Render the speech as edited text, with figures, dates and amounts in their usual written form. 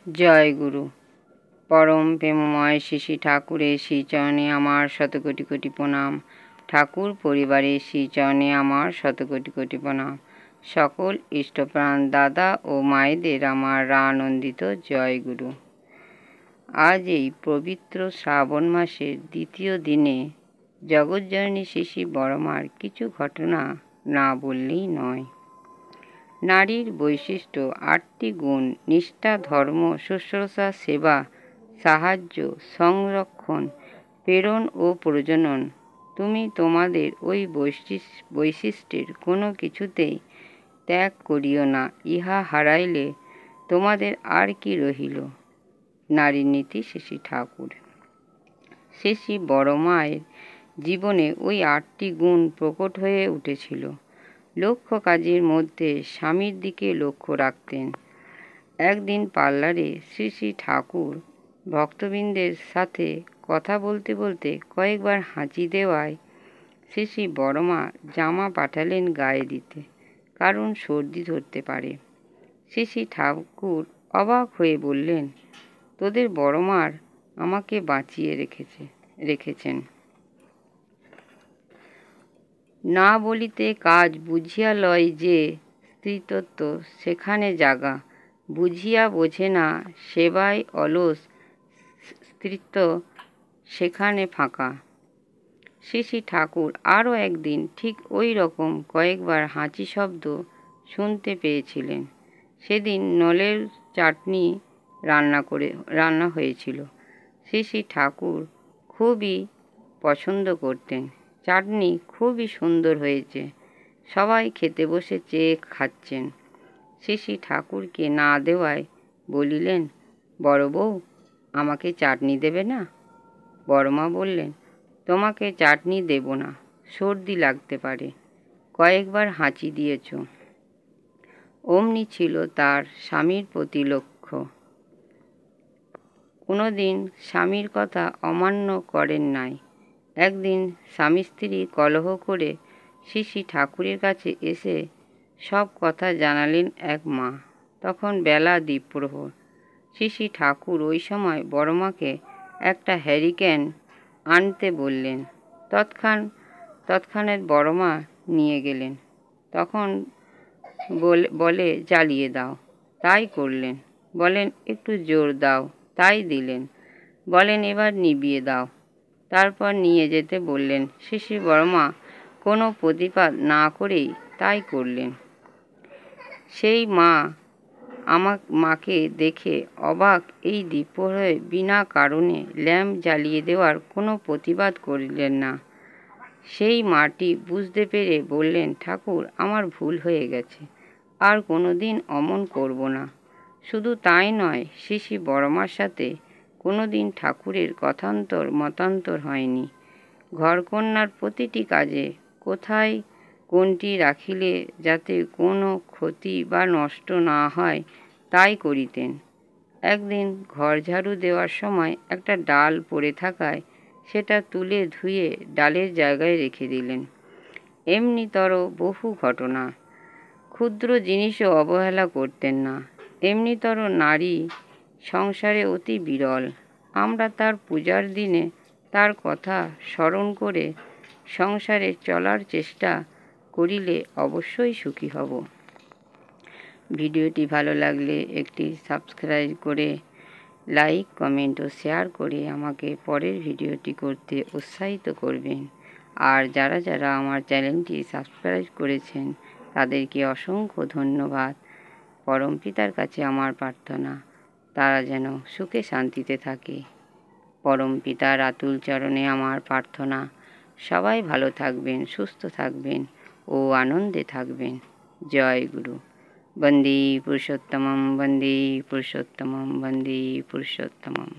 জয় গুরু। পরম প্রেমময় শ্রী ঠাকুরের শ্রীচরণে আমার শতকোটি কোটি প্রণাম। ঠাকুর পরিবারের শ্রীচরণে আমার শতকোটি কোটি প্রণাম। সকল ইষ্টপ্রাণ দাদা ও মায়েদের আমার আনন্দিত জয় গুরু। আজ এই পবিত্র শ্রাবণ মাসের দ্বিতীয় দিনে জগজ্জননী শ্রী বড়মার কিছু ঘটনা না বললেই নয়। নারীর বৈশিষ্ট্য 8টি গুণ: নিষ্ঠা, ধর্ম, শুশ্রূষা, সেবা, সাহায্য, সংরক্ষণ, প্রেরণ ও প্রজনন। তুমি তোমাদের ওই বৈশিষ্ট্যের কোনো কিছুতেই ত্যাগ করিও না, ইহা হারাইলে তোমাদের আর কি রহিল। নারীর নীতি শ্রী ঠাকুর। শ্রী বড় মায়ের জীবনে ওই 8টি গুণ প্রকট হয়ে উঠেছিল। লক্ষ্য কাজের মধ্যে স্বামীর দিকে লক্ষ্য রাখতেন। একদিন পার্লারে শ্রী ঠাকুর ভক্তবৃন্দের সাথে কথা বলতে বলতে কয়েকবার হাঁচি দেওয়ায় শ্রী বড়মা জামা পাঠালেন গায়ে দিতে, কারণ সর্দি ধরতে পারে। শ্রী ঠাকুর অবাক হয়ে বললেন, তোদের বড়মার আমাকে বাঁচিয়ে রেখেছেন। না বলিতে কাজ বুঝিয়া লয় যে স্ত্রীতত্ত্ব সেখানে জাগা, বুঝিয়া বোঝে না সেবায় অলস স্ত্রীত্ব সেখানে ফাঁকা। শ্রী ঠাকুর আরও একদিন ঠিক ওই রকম কয়েকবার হাঁচি শব্দ শুনতে পেয়েছিলেন। সেদিন নলের চাটনি রান্না হয়েছিল। শ্রী ঠাকুর খুবই পছন্দ করতেন। চাটনি খুবই সুন্দর হয়েছে। সবাই খেতে বসে চেয়ে খাচ্ছেন। শ্রী ঠাকুরকে না দেওয়ায় বলিলেন, বড় বউ, আমাকে চাটনি দেবে না? বড়মা বললেন, তোমাকে চাটনি দেব না, সর্দি লাগতে পারে, কয়েকবার হাঁচি দিয়েছ। অমনি ছিল তার স্বামীর প্রতি লক্ষ্য। কোনোদিন স্বামীর কথা অমান্য করেন নাই। একদিন স্বামী স্ত্রী কলহ করে শ্রী ঠাকুরের কাছে এসে সব কথা জানালেন এক মা। তখন বেলা দ্বিপ্রহর। শ্রী ঠাকুর ওই সময় বড়মাকে একটা হ্যারিকেন আনতে বললেন। তৎক্ষণাৎ বড়মা নিয়ে গেলেন। তখন বলে জ্বালিয়ে দাও, তাই করলেন। বলেন একটু জোর দাও, তাই দিলেন। বলেন এবার নিভিয়ে দাও। তারপর নিয়ে যেতে বললেন। শ্রী বড়মা কোনো প্রতিবাদ না করেই তাই করলেন। সেই মাকে দেখে অবাক। এই দ্বিপ্রহরে বিনা কারণে ল্যাম্প জ্বালিয়ে দেওয়ার কোনো প্রতিবাদ করিলেন না। সেই মাটি বুঝতে পেরে বললেন, ঠাকুর, আমার ভুল হয়ে গেছে, আর কোনো দিন অমন করব না। শুধু তাই নয়, শ্রী বড়মার সাথে কোনো দিন ঠাকুরের মতান্তর হয়নি। ঘরকন্নার প্রতিটি কাজে কোথায় কোনটি রাখিলে যাতে কোনো ক্ষতি বা নষ্ট না হয় তাই করিতেন। একদিন ঘর ঝাড়ু দেওয়ার সময় একটা ডাল পড়ে থাকায় সেটা তুলে ধুয়ে ডালের জায়গায় রেখে দিলেন। এমনিতর বহু ঘটনা। ক্ষুদ্র জিনিসও অবহেলা করতেন না। এমনিতর নারী সংসারে অতি বিরল। আমরা তার পূজার দিনে তার কথা স্মরণ করে সংসারে চলার চেষ্টা করিলে অবশ্যই সুখী হব। ভিডিওটি ভালো লাগলে একটি সাবস্ক্রাইব করে, লাইক, কমেন্ট ও শেয়ার করে আমাকে পরের ভিডিওটি করতে উৎসাহিত করবেন। আর যারা যারা আমার চ্যানেলটি সাবস্ক্রাইব করেছেন তাদেরকে অসংখ্য ধন্যবাদ। পরমপিতার কাছে আমার প্রার্থনা তারা যেন সুখে শান্তিতে থাকে। পরমপিতার আতুল চরণে আমার প্রার্থনা সবাই ভালো থাকবেন, সুস্থ থাকবেন ও আনন্দে থাকবেন। জয় গুরু। বন্দে পুরুষোত্তমম, বন্দে পুরুষোত্তমম, বন্দে পুরুষোত্তমম।